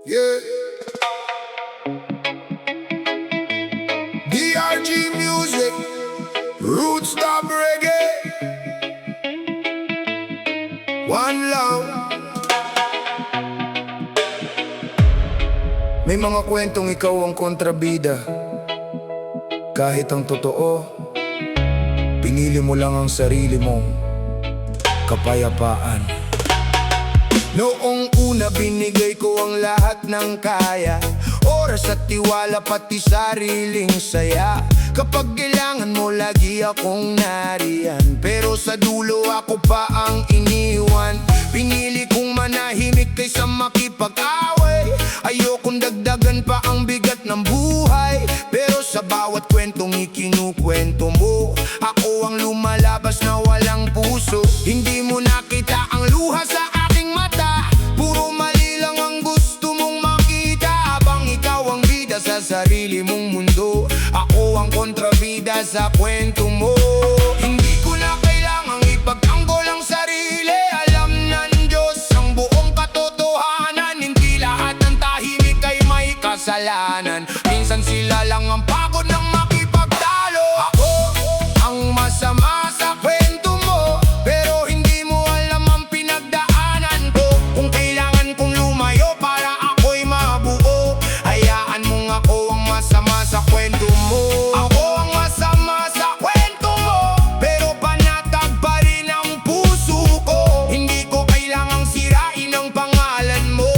Yeah. DRG music, roots dub reggae. One love. May mga kwentong ikaw ang kontrabida. Kahit ang totoo, pinili mo lang ang sarili mong kapayapaan. Noong una binigay ko ang lahat ng kaya, oras at tiwala pati sariling saya. Kapag kailangan mo lagi akong nariyan, pero sa dulo ako pa ang iniwan. Pinili kong manahimik kaysa makipag-away. Ayokong dagdagan pa ang bigat ng buhay, pero sa bawat kwentong ikinukwento mo, ako ang lumalabas na walang puso. Hindi mo nakita ang luha sa aking mata, puro mali lang ang gusto mong makita. Habang ikaw ang bida sa sarili mong mundo, ako ang kontrabida sa kwento mo. Hindi ko na kailangang ipagtanggol ang sarili. Alam ng Diyos ang buong katotohanan. Hindi lahat ng tahimik ay may kasalanan. Minsan sila lang ang pagod ng makipagtalo. Ako ang masama sa kwento mo, pero hindi mo alam ang pinagdaanan ko. Kung kailangan kong lumayo para ako'y mabuo, hayaan mong ako ang masama sa kwento mo. Ako ang masama sa kwento mo, pero panatag pa rin ang puso ko. Hindi ko kailangang sirain ang pangalan mo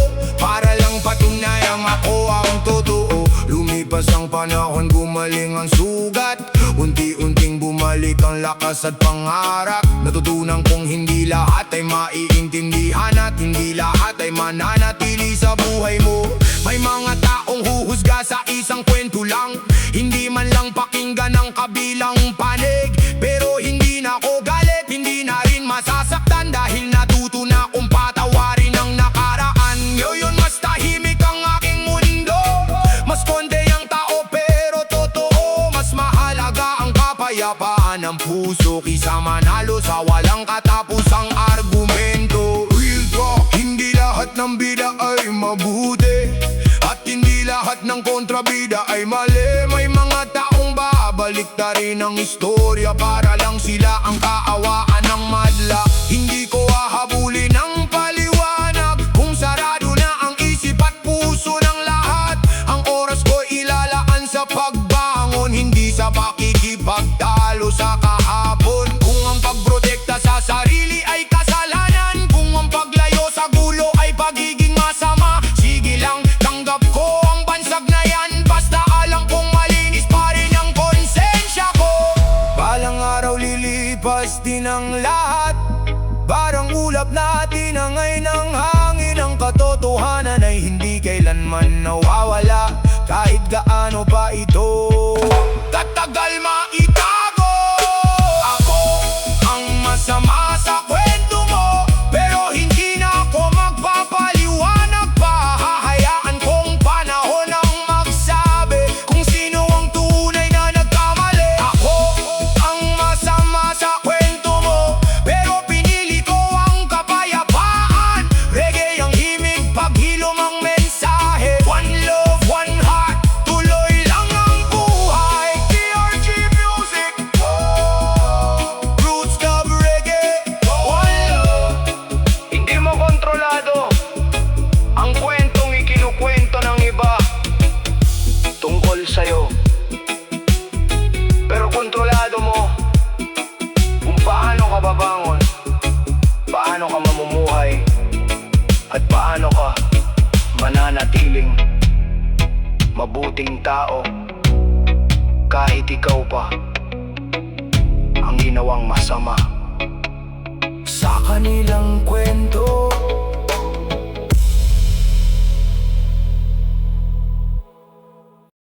para lang patunayang ako ang totoo. Lumipas ang panahon, gumaling ang sugat, unti-unting bumalik ang lakas at pangarap. Natutunan kong hindi lahat ay maiintindihan at hindi lahat ay mananatili sa buhay mo. May mga taong huhusga sa isang kwento lang, hindi man lang pakinggan ang kabilang panig. Pero hindi na ako galit, hindi na rin masasaktan, dahil natuto na kong patawarin ang nakaraan. Ngayon mas tahimik ang aking mundo, mas konti ang tao pero totoo. Mas mahalaga ang kapayapaan ng puso kaysa manalo sa walang katapusang argumento. Real talk, hindi lahat ng bida ay mabuti, at hindi lahat ng kontrabida ay mali. May mga taong babalik na rin ang istorya para lang sila ang kaawaan ng madla. Hindi ko hahabulin ang paliwanag kung sarado na ang isip at puso ng lahat. Ang oras ko ilalaan sa pagbangon, hindi sa pakikipagtalo sa kahapon. Kung ang pagprotekta sa sarili ay kasalanan, kung ang paglayo sa gulo ay pagiging masama, sige lang, tanggap ko ang bansag na yan. Basta alam kong malinis pa rin ang konsensya ko. Balang araw lilipas din ang lahat, parang ulap na tinangay ng hangin. Ang katotohanan ay hindi kailanman nawawala, kahit gaano pa ito tatagal maitago. Ako ang masama sa kwento mo, pero hindi na ako magpapaliwanag pa. Hahayaan kong panahon ang magsabi kung sino ang tunay na nagkamali. Ako ang masama sa kwento mo, pero pinili ko ang kapayapaan. Reggae ang himig, paghilom ang mensahe. One love, one heart, tuloy lang ang buhay. DRG music, roots dub reggae. One love. Hindi mo kontrolado ang kwentong ikinukwento ng iba tungkol sa'yo, pero kontrolado mo kung paano ka babangon, paano ka mamumuhay, at paano ka mananatiling mabuting tao kahit ikaw pa ang ginawang masama sa kanila.